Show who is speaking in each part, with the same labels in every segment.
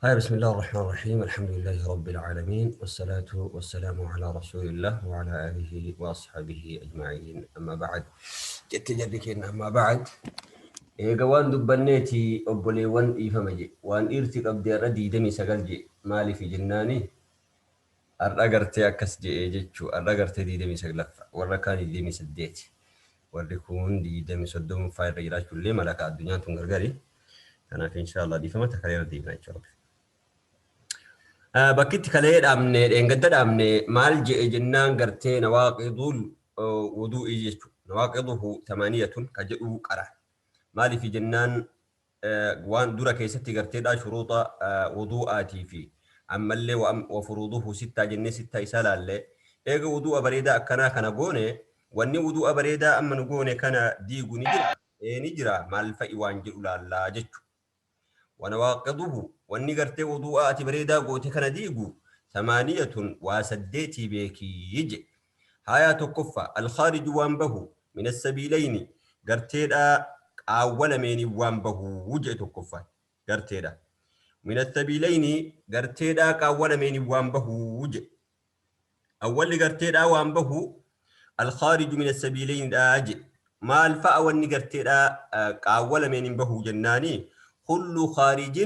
Speaker 1: هاي بسم الله الرحمن الرحيم الحمد لله رب العالمين والصلاة والسلام على رسول الله وعلى آله وأصحابه أجمعين أما بعد جت جدك أما بعد جوان دبنيتي أبولي وان إيفمجي وان إرتي قبدي ردي دمي سقلجي مالي في جناني الرقرتي أكسجي جتشو الرقرتي دي دمي سقلف والركاني دي دمي سديتي والركون دي دمي سدوم فاير رجلاج كل ملك الدنيا تنقرقري أنا في إن شاء الله دي فما تكرير دي بنا bakkitti kalee dhaabne dheengadda dhaabne maal je'e jennaan gartee nawaaqidul wuduu'i jechuudha. Nawaaqiduhu tamaaniyatun ka jedhu qara. Maaliif jennaan waan dura keessatti garteedha shuruuxa wuduu'aatii fi ammallee wa furuuduhu sittaa jennee sittaa isaa laallee eega wuduu'a bareedaa akkanaa kana goone wanni wuduu'a bareedaa amma nu goone kana diigu ni jira. Ni jira maal fa'i waan jedhu laallaa jechuudha. ونواقضه والنقرتي وضوءات بريدا قوتي كان ديقو ثمانية وسديتي بيكي يجي هايا تقفى الخارج وانبه من السبيلين قرتيدا أول ميني وانبه وجه تقفى قرتيدا من السبيلين قرتيدا أول ميني وانبه وجه أول قرتيدا وانبه الخارج من السبيلين أجي ما الفأ والنقرتيدا أول ميني وانبه جناني كل خارج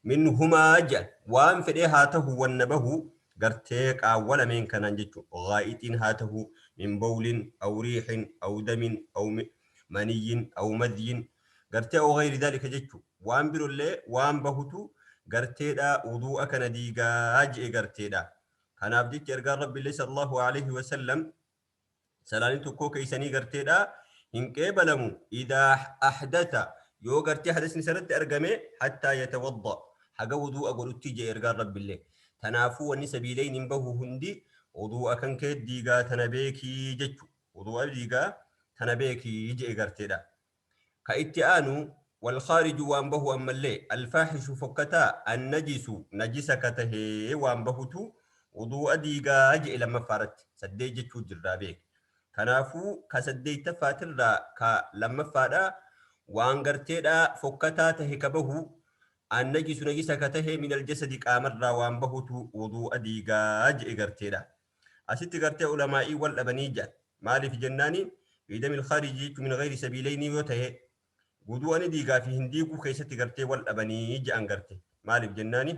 Speaker 1: منهما جل وان فدي هاته والنبه قرتيك أول من كان جتو غائط هاته من بول أو ريح أو دم أو مني أو مذي قرتي أو غير ذلك جتو وان برو اللي وان بهتو قرتي دا وضوءك نديقا أجئ قرتي دا كان أبديك يرقى رب الله صلى الله عليه وسلم سلالين تكو كيساني قرتي دا إنك بلمو إذا أحدث yoo gartee hadasni sarratti argame hatta yatawadda haga wudu'a godhutti je ergaa rabbi illee tanaafuu wanni sabiileen hin bahu hundi wudu'a kan kee diigaa tana beekii jechu wudu'a diigaa tana beekii je garteedha ka itti aanu wal khariju waan bahu ammallee alfaahishu fokkataa annajisu najisa ka tahee waan bahutu wudu'a diigaa je lammaffaarratti saddee jechuu jirraa beek kanaafuu ka saddeettafaatirraa ka lammaffaadhaa waan garteedha fokkataa tahe ka bahu annajisu najisa ka tahe min aljasadi qaamarraa waan bahutu wuduu'a diigaa je'e garteedha asitti gartee ulamaa'ii wal dhabanii jedhan maaliif jennaani biidamil khaariji min gayri sabiilayni yoo tahe wuduu'ani diigaa fi hin diiguu keessatti gartee wal dhabanii jedhan garte maaliif jennaani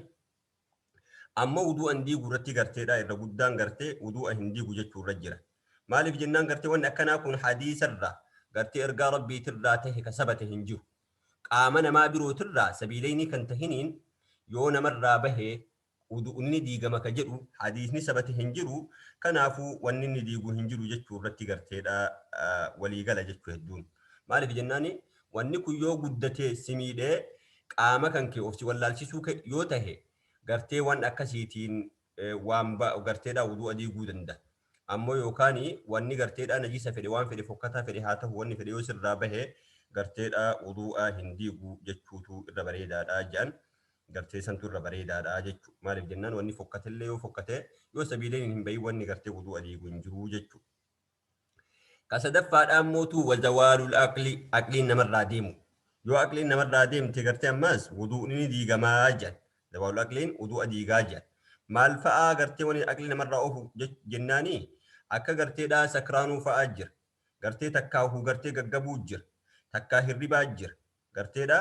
Speaker 1: amma wuduu'an diiguu irratti garteedha irra guddaan gartee wuduu'a hin diigu jechuu irra jira maaliif jennaan gartee wanni akkanaa kun hadiisarraa gartee ergaa rabbii tirraa tahe ka sabate hin jiru qaama namaa biroo tirraa sabiilayni kan tahiniin yoo namarraa bahee wudu'ni diigama ka jedhu hadiisni sabate hin jiru kanaafuu wanni inni diigu hin jiru jechuu irratti garteedha waliigala jechuu hedduun maaliif jennaani wanni kun yoo guddatee simiidhee qaama kan kee ofsi wallaalchisuu yoo tahe gartee waan akkasiitiin waan garteedha wudu'a diiguu danda'a ammoo yookaan wanni garteedha najisa fedhe waan fedhe fokkataa fedhe haa ta'u wanni fedhe yoo sirraa bahee garteedha wudu'a hin diigu jechuutu irra bareedaadha jedhan gartee santu irra bareedaadha jechuu maaliif jennaan wanni fokkatellee yoo fokkate yoo sabiileen hin bahin wanni gartee wudu'a diigu hin jiru jechuu ka sadaffaadhaan mootu wazawaalul aqliin namarraa deemu yoo aqliin namarraa deemte gartee ammas wudu'ni diigamaa jedhan zawaalul aqliin wudu'a diigaa jedhan maal fa'aa gartee wanni aqli namarraa oofu jennaanii akka garteedha sakraanuu fa'aa jira gartee takkaahu gartee gaggabuu jira takkaa hirribaa jira garteedha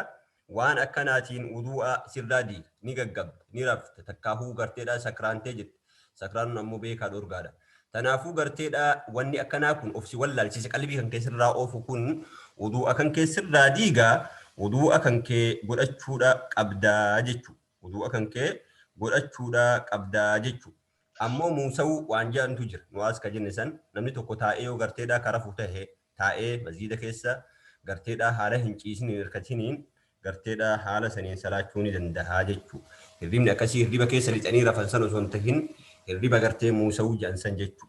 Speaker 1: waan akkanaatiin wudu'a sirraa diiga ni gaggabda ni rafta takkaahuu garteedha sakraantee jirti sakraanuun ammoo beekaa dhorgaadha tanaafuu garteedha wanni akkanaa kun ofsi wallaalchise qalbii kan keessirraa oofu kun wudu'a kan keessirraa diigaa wudu'a kan kee godhachuudha qabdaa jechuu wudu'a kan kee godhachuudha qabdaa jechuu ammoo muusa'uu waan jedhantu jira nuwaas ka jenne san namni tokko taa'ee yoo garteedha karafu tahe taa'ee masjiida keessa garteedha haala hin ciisin hin hirkatiniin garteedha haala saniin salaachuu ni danda'a jechuu hirribni akkasii hirriba keessa lixanii rafan san osoo hin tahin hirriba gartee muusa'uu jedhan san jechuu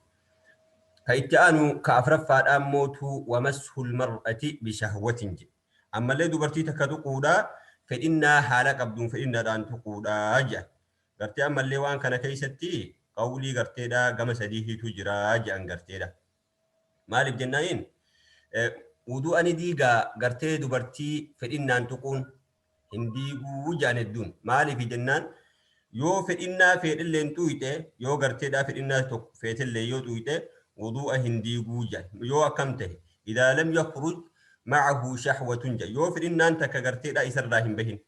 Speaker 1: ka itti aanu ka afraffaadhaan mootu wamashul mar'ati bishahwatin jedhe ammallee dubartii takka tuquudha fedhinnaa haala qabduun fedhinnaadhaan tuquudha jedhan gartee ammallee waan kana keessatti qawlii garteedha gama sadiitu jira jedhan garteedha maaliif jennaaniin wudu'ani diigaa gartee dubartii fedhinnaan tuquun hin diiguu jedhan hedduun maaliif jennaan yoo fedhinnaa fedhilleen tuyite yoo garteedhaa fedhinnaa tokko feetillee yoo tuyite wudu'a hin diiguu jedhan yoo akkam ta'e idaa lam yakhruj ma'ahu shahwatun jedhan yoo fedhinnaan takka garteedhaa isarraa hin bahin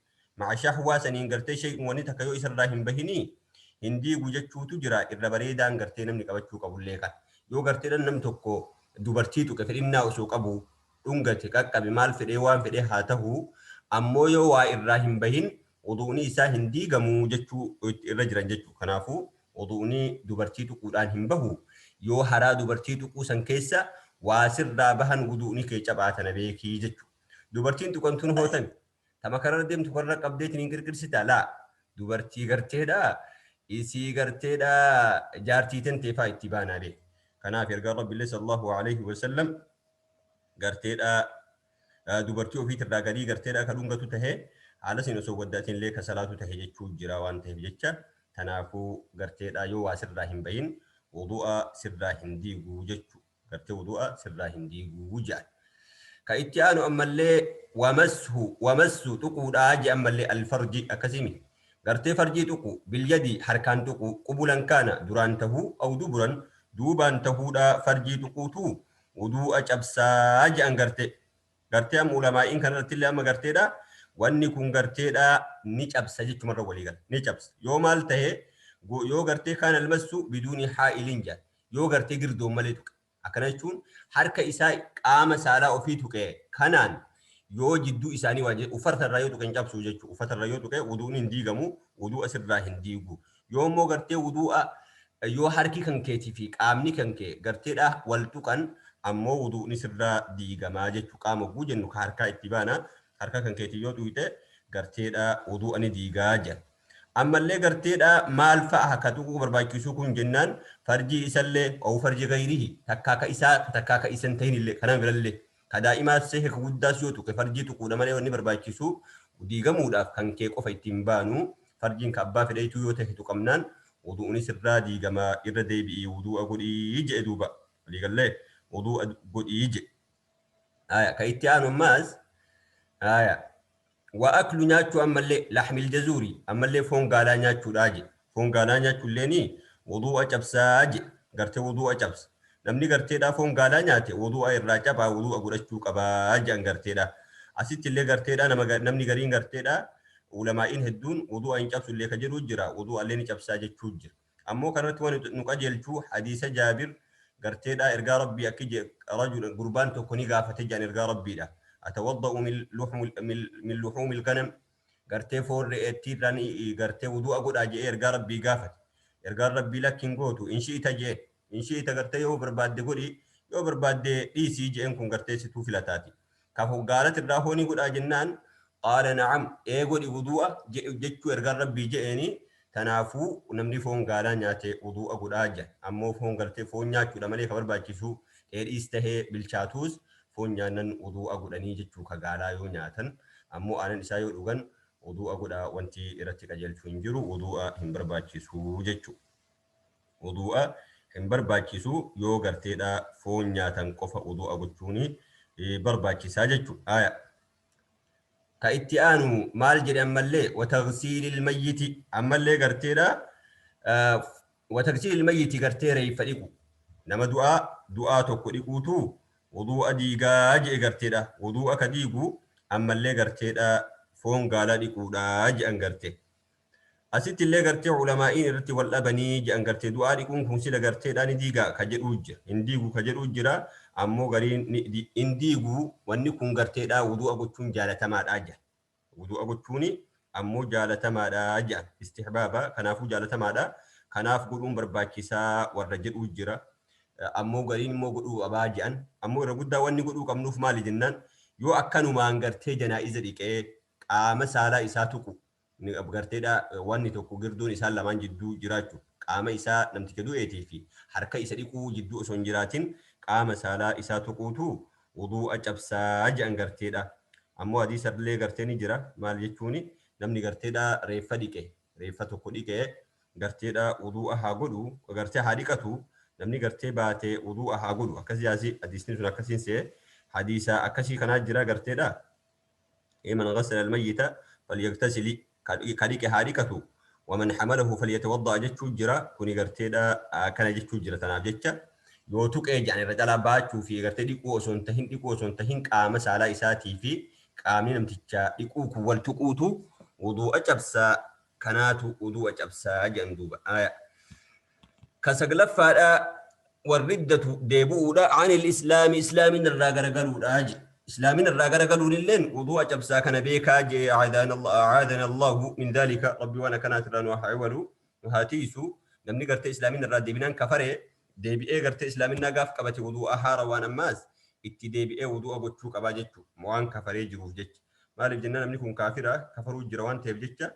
Speaker 1: ma'a shahwaa saniin gartee shay'in wani takka yoo isarraa hin bahinii hin diigu jechuutu jira irra bareedaan gartee namni qabachuu qabullee kan yoo garteedhaan nam tokko dubartii tuqe fedhinnaa osoo qabu dhungate qaqqabe maal fedhee waan fedhee haa ta'u ammoo yoo waa irraa hin bahin wudu'ni isaa hin diigamu jechuu irra jiran jechuu kanaafuu wudu'ni dubartii tuquudhaan hin bahu yoo haraa dubartii tuquu san keessa waa sirraa bahan wudu'ni kee cabaatana beekii jechuu dubartiin tuqamtuun hootan tama karaa deemtu warra qabdeetiin hin qirqirsita laa dubartii garteedha isii garteedha jaartii tenteefaa itti baanaalee kanaaf ergaa rabbiillee sallallahu alaihi wasallam garteedha dubartii ofiit irraa gadii garteedha ka dhungatu tahee haala sin osoo waddaatiin illee ka salaatu tahe jechuu jira waan ta'eef jecha kanaafuu garteedha yoo waa sirraa hin bahin wudu'a sirraa hin diiguu jechuu gartee wudu'a sirraa hin diiguu jedhan ka itti aanu ammallee wamassu tuquudhaa je ammallee alfarji akkasimi gartee farjii tuqu bilyadi harkaan tuqu qubulan kaana duraan tahuu aw duburan duubaan tahuudha farjii tuquutu wudu'a cabsaa jedhan gartee amma ulamaa'iin kanarratti illee amma garteedha wanni kun garteedha ni cabsa jechumarra walii gala ni cabsa yoo maal tahe yoo gartee kaan almassu biduuni haa'iliin jedhan yoo gartee girdoon malee tuqe akkana jechuun harka isaa qaama saalaa ofii tuqe kanaan yoo jidduu isaanii waan jedhu uffatarraa yoo tuqe hin cabsu jechuu uffatarraa yoo tuqe wuduun hin diigamu wudu'a sirraa hin diigu yoo immoo gartee wudu'a yoo harki kan keetii fi qaamni kan kee garteedha wal tuqan ammoo wudu'ni sirraa diigamaa jechuu qaama oguu jennu ka harkaa itti baana harka kan keetii yoo tuyite garteedha wudu'a ni diigaa jedha ammallee garteedha maal fa'a ka tuquu barbaachisuu kun jennaan farjii isallee oo farji gayrihi takkaaka isan ta'inillee kanaan bilallee ka daa'imaas sehe ka guddaas yoo tuqe farjii tuquudha malee wanni barbaachisu diigamuudhaaf kan kee qofa ittiin baanu farjiin ka abbaa fedheetu yoo ta'e tuqamnaan wudu'ni sirraa diigamaa irra deebi'ii wudu'a godhii jedhe duuba waliigallee wudu'a godhii jedhe ka itti aanu ammaas وأكل ناتشو أما اللي لحم الجزوري أما اللي فون قالا ناتشو راجي فون قالا ناتشو الليني وضوء جبساج قرت وضوء جبس نمني قرتي دا فون قالا ناتي وضوء الراجبا وضوء قرشتو قباج أن قرتي دا أسيت اللي قرتي دا نمني قرين قرتي دا ولما إن هدون وضوء إن جبس اللي كجرو جرا وضوء اللي جبساج تشوجر أمو كانت وان نقجل شو حديث جابر قرتي دا إرقا ربي أكيد رجل قربان تكوني قافة جان إرقا ربي دا أتوضأ من لحوم الغنم قرتي فور رئتي راني قرتي وضوء أقول أجي إرقا ربي قافت إرقا ربي لكن قوتو إن شئت جي إن شئت قرتي يو برباد قولي يو برباد دي سي جي إنكم قرتي ستو فلاتاتي كافو قالت الراهوني قول أجنان قال نعم إيه قولي وضوء جيكو إرقا ربي جيني تنافو نمني فون قالا نياتي وضوء أقول أجي أمو فون قرتي فون نياتو لمالي خبر باكيسو إير إستهي بالشاتوس foon nyaannan wudu'a godhanii jechuu ka gaalaa yoo nyaatan ammoo aanan isaa yoo dhugan wudu'a godha wanti irratti qajeelchuu hin jiru wudu'a hin barbaachisu jechuu wudu'a hin barbaachisu yoo garteedha foon nyaatan qofa wudu'a gochuuni barbaachisaa jechuu aya ka itti aanu maal jedhe ammallee wataghsiilil mayyiti ammallee garteedha wataghsiilil mayyiti gartee reeffa dhiqu nama du'aa tokko dhiquutu wudu'a diigaa jedhe garteedha wudu'a ka diigu ammallee garteedha foon gaalaa dhiquudha jedhan garte asitti illee gartee ulamaa'iin irratti wal dhabanii jedhan garte du'aa dhiquun kun sila garteedha ni diigaa ka jedhuu jira hin diigu ka jedhuu jira ammoo gariin hin diigu wanni kun garteedha wudu'a gochuun jaalatamaadha jedha wudu'a gochuuni ammoo jaalatamaadha jedhan istihbaaba kanaafuu jaalatamaadha kanaaf godhuun barbaachisaa warra jedhuu jira ammoo gariin immoo godhuu qabaa jedhan ammoo irra guddaa wanni godhuu qabnuuf maali jennaan yoo akkanumaan gartee janaa'iza dhiqee qaama saalaa isaa tuqu garteedha wanni tokko girdoon isaan lamaan jidduu jiraachuu qaama isaa namticha du'eetii fi harka isa dhiquu jidduu osoo hin jiraatin qaama saalaa isaa tuquutu wudu'a cabsaa jedhan garteedha ammoo hadiisa illee gartee ni jira maal jechuuni namni garteedha reeffa dhiqe reeffa tokko dhiqe garteedha wudu'a haa godhu gartee haa dhiqatu namni gartee baatee wudu'a haa godhu akkas jaasi hadiisni sun akkasiin see hadiisa akkasii kanaa jira garteedha man ghassala almayyita falyagtasili kadhiqe haa dhiqatu ومن حمله فليتوضأ جتشو جرا كوني غرتيدا كان جتشو جرا تناف جتشا yoo tuqee jedhan irra calaa baachuu fi gartee dhiquu osoo hin tahin qaama saalaa isaatii fi qaamni namtichaa dhiquu kun wal tuquutu wuduu'a cabsaa kanaatu wuduu'a cabsaa jedhan duuba. Ka saglaffaadhaa warriddatu deebi'uudha ani islaamin irraa garagaluudha je. Islaamin irraa garagaluun illeen wuduu'a cabsaa kana beekaa je aadana Allahu min daalika rabbi waan akkanaatirraa nu haa iwalu nu haa tiisu namni gartee islaamin irraa deebinaan kafaree deebi'ee gartee islaaminaa gaaf qabate wuduu'a haara waan ammaas itti deebi'ee wuduu'a gochuu qabaa jechuudha. Waan kafaree jiruuf jecha. Maaliif jennaan namni kun kaafira kafaruu jira waan ta'eef jecha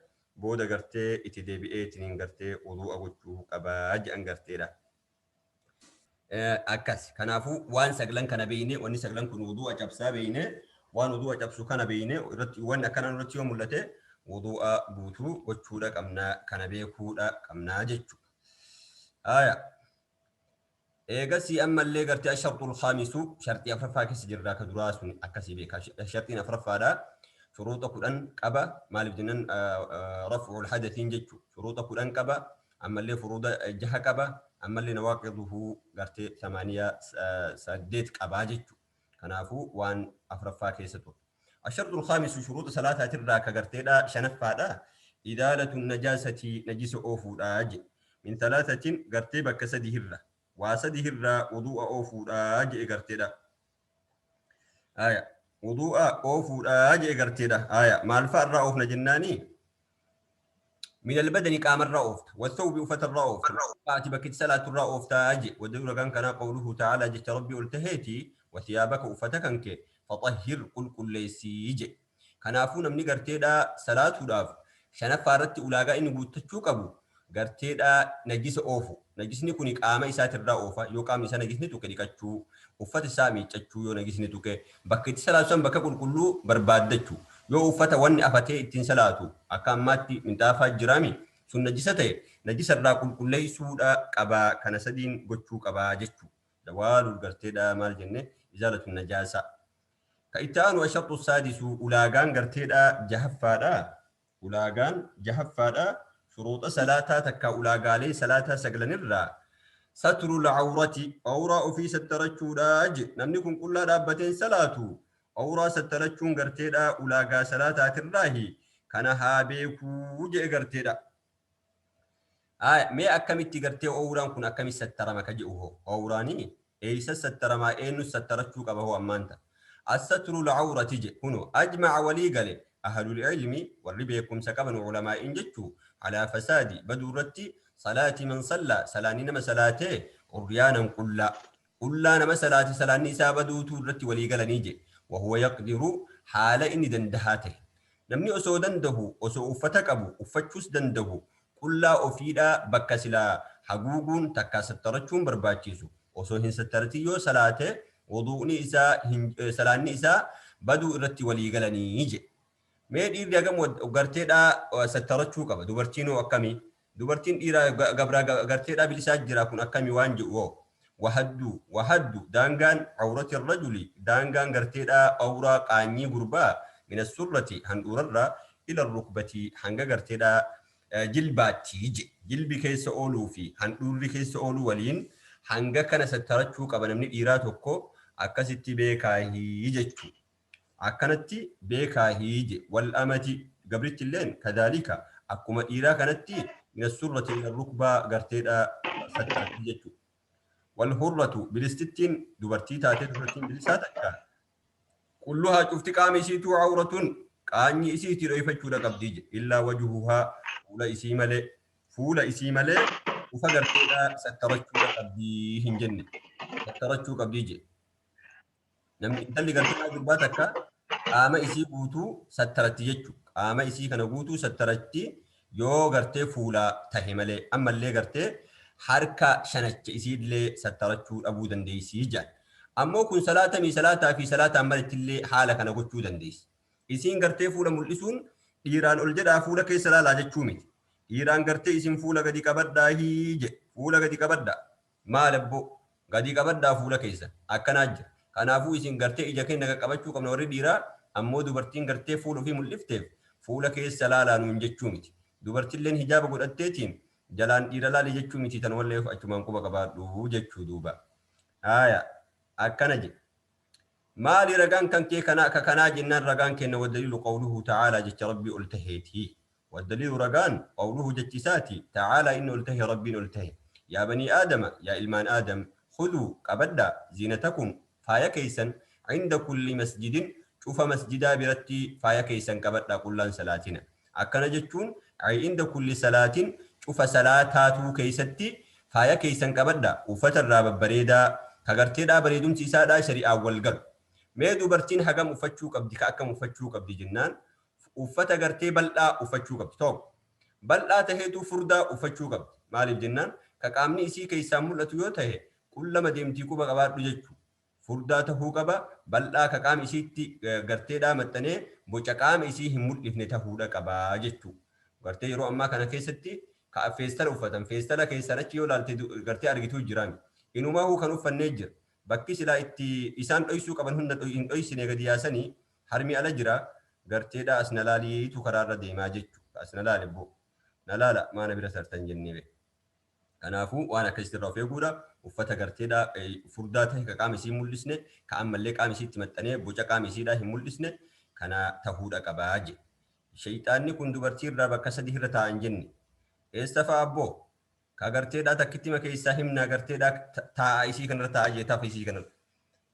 Speaker 1: booda gartee itti deebi'ee ittiin gartee wuduu'a gochuu qabaa jedhan garteedha. Akkas. Kanaafuu waan saglan kana beeyne wanni saglan kun wuduu'a cabsaa beeyne waan wuduu'a cabsu kana beeyne irratti wanni akkanaan irratti yoo mul'ate wuduu'a guutuu gochuudha qabnaa kana beekuudha qabnaa jechuudha. Eegasii ammallee gartee asharxul khaamisu sharxii afuraffaa keessa jirraa ka duraa sun akkasii beekaa. Sharxiin afuraffaadha. Shuruuxa 10 qaba. Maaliif jennaan raf'ul hadathiin jechuudha. Shuruuxa 10 qaba. Ammallee furuuda 6 qaba. Ammallee nawaaqiduhu gartee 8 qabaa jechuudha. Kanaafuu waan afuraffaa keessa ture. Asharxul khaamisu shuruuxa salaataatirraa ka garteedha shanaffaadha. Idaalatu najaasati najisa oofuudha je. Min thalathatin gartee bakka sadii hirra. واسدي هرا وضوء أوفودا أجي إغرتيدا وضوء أوفودا أجي إغرتيدا ما الفرق أوفنا جناني من البدن كام الرأوفت والثوب وفت الرأوفت فأتي بكت صلاة الرأوفت أجي ودور كان قوله تعالى جت ربي التهيتي وثيابك وفتكنك فطهر كل ليسيج كنافون من إغرتيدا صلاة داف شنفارت أولاغا إن بوتشوك أبو garteedha najisa oofu najisni kuni qaama isaatirraa oofa yoo qaamni isaa najisni tuqe dhiqachuu uffata isaa miiccachuu yoo najisni tuqe bakka itti salaatu san bakka qulqulluu barbaaddachuu yoo uffata wanni afatee ittiin salaatu akka ammaatti minxaafaa jiraami sun najisa ta'e najisarraa qulqulleessuudha qabaa kana sadiin gochuu qabaa jechuu dawaalul garteedha maal jenne izaalatu najaasa ka itti aanu ashartu saadisu ulaagaan garteedha jahaffaadha شروط صلاة تكا أولاغالي صلاة سقلن الرا ستر العورة أورا في سترچو راج نمنكم كل دابتين صلاة أورا سترچون غرتيدا أولاغا صلاة تراهي كان هابيكو جي غرتيدا مي أكمتي غرتي أوران كن أكمي سترما كجئوه أوراني إيسا سترما إنو سترچو كبهو أمانتا الستر العورة جي هنو أجمع وليغالي أهل العلم والربيكم سكبن علماء إنجتشو على فساد بدورتي صلاة من صلى سلاني نما صلاته عريانا كلا نما صلاة سلاني سابدو تورتي وليقل نيجي وهو يقدر حال إني دندهاته نمني أسو دنده أسو أفتك أبو أفتشوس دنده كلا أفيدا بكسلا حقوقون تكا سترتشون برباتيسو أسو هن سترتيو صلاته وضوءني إسا سلاني إسا بدو إرتي وليقل نيجي mee dhiirri hagam garteedha sattarachuu qaba dubartiinoo akkami dubartiin dhiira gabraa garteedha bilisaa jira kun akkami waan jedhu wahaddu daangaan awrati rajuli daangaan garteedha awraa qaanyii gurbaa min as-surrati handurarra ila rukbati hanga garteedha jilbaatti jilbi keessa ooluu fi handurri keessa ooluu waliin hanga kana sattarachuu qaba namni dhiiraa tokko akkasitti beekaahii jechuu akkanatti beekaahii je wal amati gabritti illeen kadaalika akkuma dhiiraa kanatti min as-surrati ila rukbaa garteedha sattarachuu jechuu wal hurratu bilistittiin dubartii taatee dubartiin bilisaa takka kulluhaa cufti qaama isiituu awratun qaanyi isiitii dhoyfachuudha qabdii je illaa wajuhuhaa fuula isii malee ufa garteedha sattarachuudha qabdii hin jenne sattarachuu qabdii je namni intalli garteedha durbaa takka qaama isii guutuu sattaratti jechuudha. Qaama isii kana guutuu sattaratti yoo gartee fuula tahe malee ammallee gartee harka shanacha isiillee sattarachuu dhabuu dandeessii jedhan. Ammoo kun salaataa fi salaataan malitti illee haala kana gochuu dandeessi. Isiin gartee fuula mul'isuun dhiiraan ol jedhaa fuula keessa laalaa jechuu miti. Dhiiraan gartee isin fuula gadi qabadhaa jedhe fuula gadi qabadhaa maal abboo gadi qabadhaa fuula keessa akkanaa jira. Kanaafuu isin gartee ija keenya qabachuu qabna warri dhiiraa ammoo dubartiin gartee fuula ofii mul'ifteef fuula keessa laalaa nuun jechuu miti. dubartilleen hijaaba godhatteetiin jalaan dhiira laali jechuu miti tan wallee achumaan quba qabaadhu jechuu duuba. Haaya akkana jedhe. Maali ragaan kan kee kanaa jennaan ragaan kenna waddaliilu qawluhu ta'aalaa jecha rabbii ol taheeti. Waddaliilu ragaan qawluhu jechisaati ta'aalaa inni ol tahe rabbiin ol tahe. Yaa banii aadama yaa ilmaan aadam khuduu qabaddaa ziinatakum faaya keeysan عند كل مسجد شوف مسجدا برتي فايا كيسن قبدا قلان صلاتنا اكن جچون عند كل صلاه شوف صلاتاتو كيستي فايا كيسن قبدا وفتر راب بريدا كغرتي دا بريدون سيسا دا شريعه والغل ميدو برتين حقم وفچو قبدي كاكم وفچو قبدي جنان وفتا غرتي بلدا وفچو قبدي تو بلدا تهيتو فردا وفچو قبدي مال الجنان كقامني سي كيسامولتو يوته كلما ديمتي كوبا قبادو جچو furdaa tahuu qaba bal'aa ka qaama isiitti garteedhaa maxxanee boca qaama isii hin mul'ifne tahuudha qabaa jechuu gartee yeroo ammaa kana keessatti ka feestala uffatan feestala keessan achi yoo laalte gartee argituu jiraan inumaahuu kan uffannee jira bakki silaa itti isaan dhoysuu qaban hunda hin dhoysine gadi yaasanii harmi ala jira garteedhaa as nalaaliitu karaarra deemaa jechuu as nalaale boo nalaala maana bira sartan jennee kanaafuu waan akkasitti irraa of eeguudha uffata garteedhaa furdaa ta'e ka qaama isii mul'isne ka ammallee qaama isiitti maxxanee boca qaama isiidhaa hin mul'isne kana tahuudha qabaa jedhe. Shayxaanni kun dubartii irraa bakka sadii irra taa'an jenne eessa fa'a abboo ka garteedhaa takkitti makeessaa himna garteedhaa taa'aa isii kanarra taa'aa jeetaaf isii kanarra.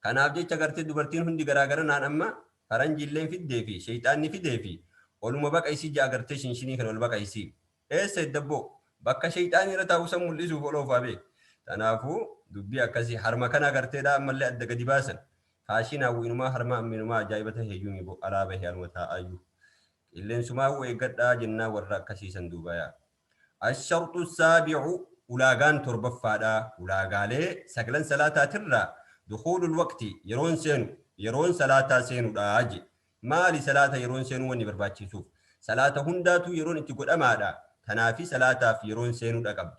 Speaker 1: Kanaaf jecha gartee dubartiin hundi garaagara naan amma faranjiilleen fiddee fi shayxaanni fidee fi oluma baqa isii ja'a gartee shinshinii kan ol baqa isii eessa iddabboo bakka shayxaanii irra taa'uu san mul'isuuf oloofaa beek. Kanaafuu dubbii akkasii harma kana garteedhaa ammallee adda gadi baasan faashinaa inumaa harma amminumaa ajaa'iba ta'e heeyyuun iboo alaa bahee aluma taa'ayyuu qilleensumaa eeggadhaa jennaa warra akkasiisan duuba yaa. Ashartu saabi'u ulaagaan torbaffaadhaa ulaagaalee sagalan salaataatirraa dukuulul waqti yeroon salaataa seenuudhaa je maali salaata yeroon seenuu wanni barbaachisuuf salaata hundaatu yeroon itti godhamaadha tanaafi salaataaf yeroon seenuudha qabdi.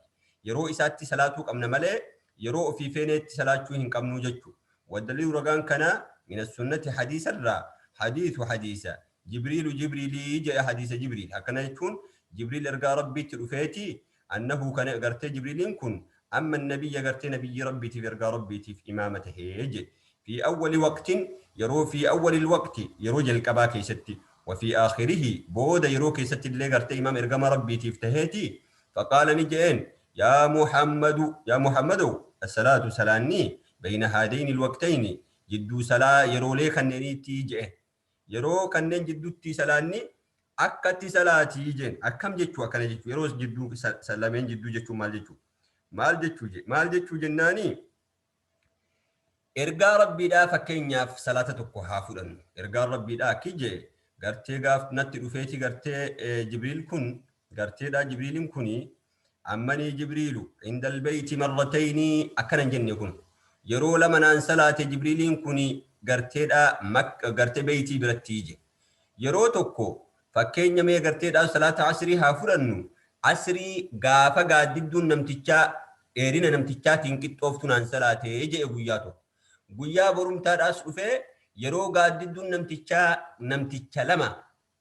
Speaker 1: yeroo isaatti salaatuu qabna malee yeroo ofii feeneetti salaachuu hin qabnu jechuu waddaliilu ragaan kana min as-sunnati hadiisarraa hadiisa jibriilii jedha hadiisa jibriil akkana jechuun jibriil ergaa rabbiitti dhufeeti annahu kana gartee jibriiliin kun amma nabiyya gartee nabiyyi rabbiitiif ergaa rabbiitiif imaama tahee jedhe fi awwali waqtin yeroo fi awwalil waqti yeroo jalqabaa keessatti وفي آخره بود يرو كيست اللي قرت إمام إرقام ربي تفتهيتي فقال نجئين يا محمد الصلاة سلاني بين هذين الوقتين جدو سلا يرو لي خنيني تيجئ يرو خنين جدو تي سلاني أكتي سلاتي جين أكم جتشو أكنا جتشو يرو جدو سلامين جدو جتشو مال جتشو جناني إرقا ربي دا فكين ياف صلاة تقوها فلن إرقا ربي دا كيجي gartee gaaf natti dhufeeti gartee jibriil kun garteedha jibriilin kuni ammanii jibriilu indal bayti marratayni akkanan jenne kun yeroo lama naan salaate jibriilin kuni garteedha gartee bayti biratti ije yeroo tokko fakkeenya mee garteedha salaata asrii haa fudhannu asrii gaafa gaaddidduun namtichaa dheerina namtichaatiin qixxooftu naan salaate jee guyyaa borumtaadhaas dhufee yeroo gaaddidduun namticha lama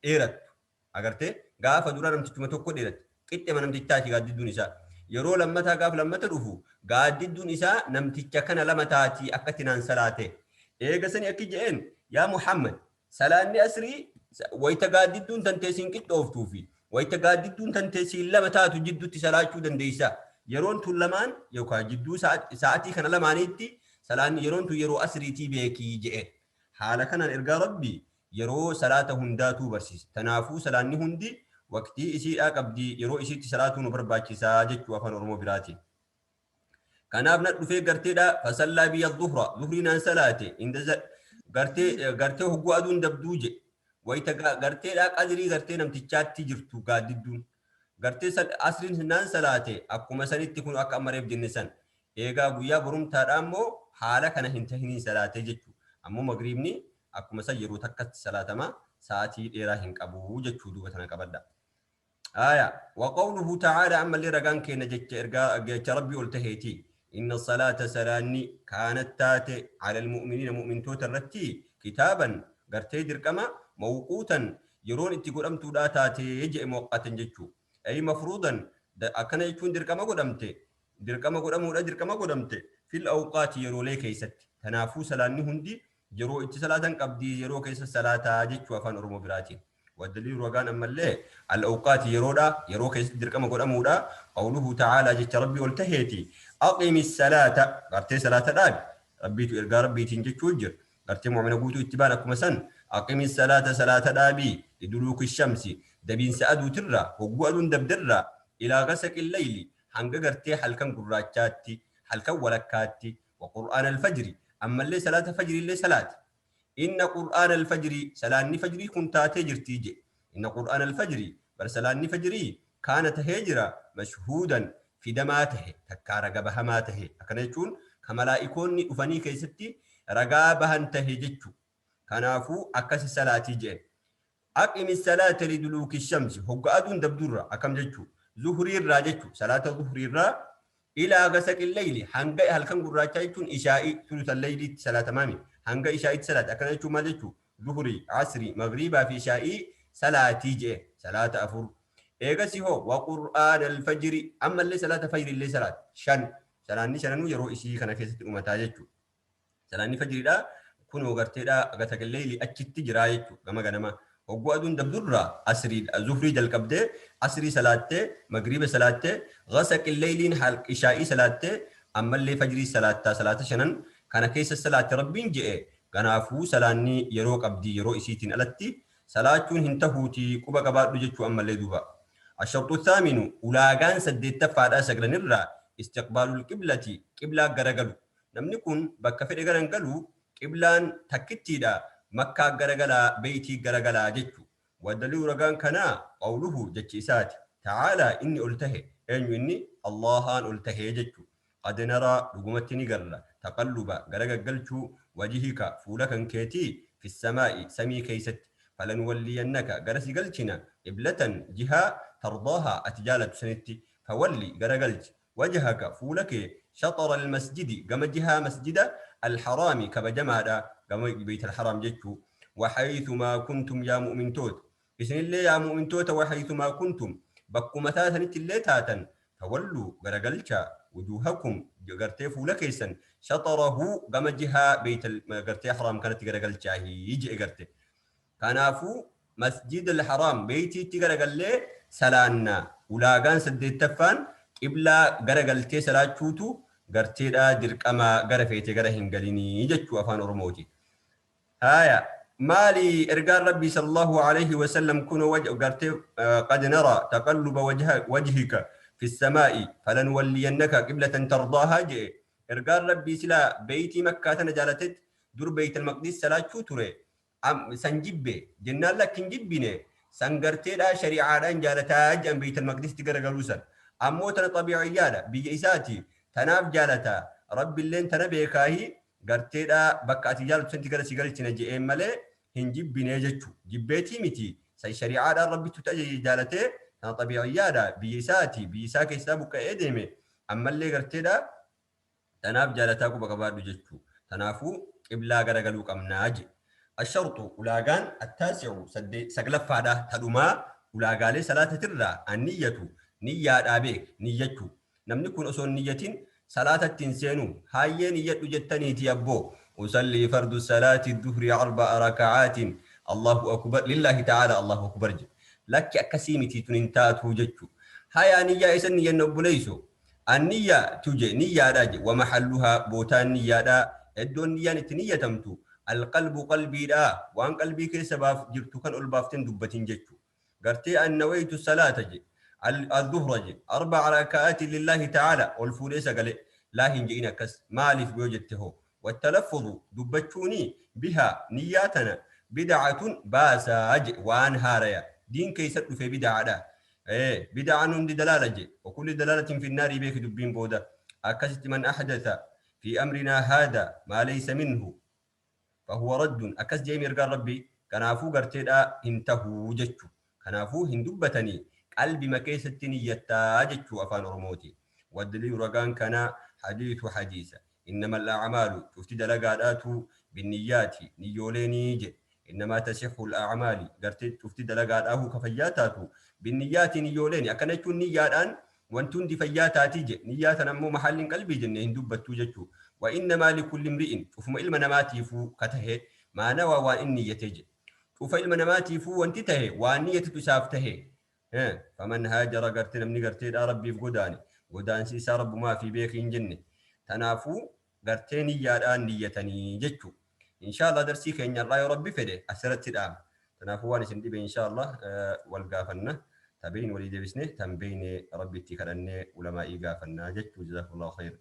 Speaker 1: dheerattu agartee gaafa dura namtichuma tokko dheeratti qixxeema namtichaati gaaddidduun isaa yeroo lammataa gaafa lammata dhufu gaaddidduun isaa namticha kana lama taati akkatti naan salaate eegasanii akki je'een yaa Muhammad salaanni asrii wayita gaaddidduun tanteesiin qixxooftuu fi wayita gaaddidduun tanteesiin lama taatu jidduutti salaachuu dandeeysa yeroon tun lamaan yookaan jidduu sa'atii kana lamaaniitti salaanni yeroon tun yeroo asriitii beekii je'een haala kanaan ergaa rabbii yeroo salaata hundaatuu barsiisa tanaafuu salaanni hundi waqtii isiidhaa qabdi yeroo isiitti salaatuu nu barbaachisaa jechuu afaan oromoo biraatiin kanaaf na dhufee garteedha fasallaa biyya dhuhrii naan salaate gartee hogguu aduun dabduu je wayita garteedha qadrii gartee namtichaatti jirtu gaaddidduun gartee asriin naan salaate akkuma sanitti kun akka ammareef jenne san eegaa guyyaa borumtaadhaa immoo haala kana hin tahiniin salaate jechuu ammoo magriibni akkuma san yeroo takkatti salaatama sa'aatii dheeraa hin qabu jechuu duuba tana qabadda. Wa qawluhu ta'aala ammallee ragaan keenya jecha rabbii ol taheeti. Inna salaata salaanni kaanat taate ala almu'miniina mu'mintoota irratti kitaaban gartee dirqama mawquutan yeroon itti godhamtuudhaa taate jedhe muwaqqatan jechuu. أي مفروضا أكن يكون دركما قدمته دركما قدم ولا دركما قدمته في الأوقات يرو لي كيست تنافو سلاني هندي يرو اتصالات قبدي يرو كيس الصلاة جت وفان أرمو براتي والدليل وقان أما اللي الأوقات يرودا يرو كيس دركما قدم ولا قوله تعالى جت ربي والتهيتي أقيم الصلاة قرتي صلاة داب ربي تلقى ربي تنجي توجر قرتي مؤمن قوتو اتبانكم سن أقيم الصلاة صلاة دابي لدلوك الشمس دبين سأدو ترى وقوة دبدرة إلى غسق الليل حنق قرتي حلقا قراتشاتي حلقا ولكاتي وقرآن الفجر أما اللي صلاة فجر اللي صلاة إن قرآن الفجر سلاني فجري كنت تجر تيجي إن قرآن الفجر بل سلاني فجري كانت هجرة مشهودا في دماته تكار بهماته أكن يكون كملائكون أفني كيستي رقابها انتهجتشو كنافو أكس صلاة جين أقم الصلاة لدلوك الشمس هو أدون دبدورة أكم جتشو ظهري الراجتشو صلاة ظهري الرا إلى غسق الليل هنجا هل كان قراجتشون إشائي ثلث الليل صلاة مامي هنجا إشائي صلاة أكن جتشو ما جتشو ظهري عصري مغربا في إشائي صلاة جين صلاة أفر إيغسي هو وقرآن الفجر أما اللي صلاة فجر اللي صلاة شن صلاة شنو يرو إشي كان كيست أمتا جتشو صلاة فجر دا كنو غرتي دا غسق الليل أكتت جرايتشو كما غنما وقوادون دبدرة أسري الزهري جلقبده أسري صلاته مغرب صلاته غسق الليلين حلق إشائي صلاته أما اللي فجري صلاة شنن كان كيس الصلاة ربين جئ غنافو سلاني يروق أبدي يرو إسيتين ألتي صلاتون هنتهوتي كوبا قبار بجتشو أما اللي دوبا الشرط الثامن أولاغان سدت فادا سقرن الرا استقبال القبلة قبلة غرغلو نمنكن بكفر غرغلو قبلان تكتي دا مكة غرغلا بيتي غرغلا جتشو والدليل رغان كنا قوله جتشيسات تعالى إني ألته إني اللهان ألته جتشو قد نرى رقمتني غرلا تقلب غرغلشو وجهك فولك كيتي في السماء سمي كيست فلنولينك غرسي قلتنا قبلة جهة ترضاها أتجالة سنتي فولي غرغلش وجهك فولك شطر المسجد قم جهة مسجد الحرام كبجمادا قم بيت الحرام جتشو وحيث ما كنتم يا مؤمن توت بسم الله يا مؤمن توت وحيث ما كنتم بكو متاتا اللي تاتا فولوا غرغلشا وجوهكم قرتي فولكيسا شطره قم جهة بيت قرتي حرام كانت غرغلشا يجي قرتي كانافو مسجد الحرام بيتي تغرغل لي سلانا ولاغان سديت تفان قبلا غرغلتي سلاچوتو غرتي دا درقما غرفيتي غرهن غليني جچو افان اورموتي هايا مالي ارغان ربي صلى الله عليه وسلم كن وجه غرتي قد نرى تقلب وجهك في السماء فلنولينك قبلة ترضاها جي ارغان ربي سلا بيتي مكة تنجالتت دور بيت المقدس سلاچو تري سنجبه جنان لك نجبينه سنغرتي لا شريعة جالتا جنب بيت المقدس تقرقلوسا أموتنا طبيعية بيئساتي تناف جالتا رب اللين تنبيكاهي غرتي لا بكاتي جالت سنتقر سيقلتنا جئين ملي هنجبينه جتشو جبيتي متي سي شريعة ربي تتأجي جالتي تنا طبيعية بيئساتي بيئساك يسابك إيديمي أما اللي غرتي لا تناف جالتاكو بقبادو جتشو تنافو إبلا غرقلوك أمناجي الشرط ولاغان التاسع سقلف هذا تدوما ولاغالي صلاة ترى النية نية دابيك نيتو نم نكون أصول نية صلاة التنسينو هاي نية جتني تيابو وصلي فرد الصلاة الظهر 4 ركعات الله أكبر لله تعالى الله أكبر لك أكسيمتي تنتات وجتو هاي نية إسن نية نبليسو النية توجي نية داج ومحلها بوتان نية دا الدون نية نية تمتو القلب قلبي لا وان قلبي كيس باف جبتو كان البافتين دبتين جتو قرتي ان نويت الصلاه جي الظهر جي 4 ركعات لله تعالى والفوليس قال لا هنجينا كس مالي في بوجته والتلفظ دبتوني بها نياتنا بدعة باساج وان هاريا دين كيس في بدعة دا ايه بدعة دي دلالة جي وكل دلالة في النار بيك دبين بودا أكست من أحدث في أمرنا هذا ما ليس منه فهو رد أكس جيمي رقال ربي كنافو قرتيدا انتهو جتشو كنافو هندبتني قلبي مكيسة نيتا جتشو أفان رموتي والدليل رقان كان حديثة إنما الأعمال تفتد لقادات بالنيات نيوليني جي إنما تسح الأعمال قرتيد تفتد لقاداه كفياتات بالنيات نيولين أكن يكون نيادان وانتون دي فياتاتي جي نيات نمو محل قلبي جنة هندوبتو جتو وإنما لكل امرئ وفما إلما نماتي فو كته ما نوى وإن نيته وفا إلما نماتي فو وانتته وإن نيته تسافته فمن هاجر قرتنا من قرتين ربي في قداني قدان سيسا رب ما في بيخين جنة تنافو قرتيني يادان نيتني جتو إن شاء الله درسي كأن الله ربي فده أسرت الآن تنافواني سندي إن شاء الله والقافنا تبين وليد بسنه تنبين ربي تكرني علماء قافنا جتو جزاك الله خير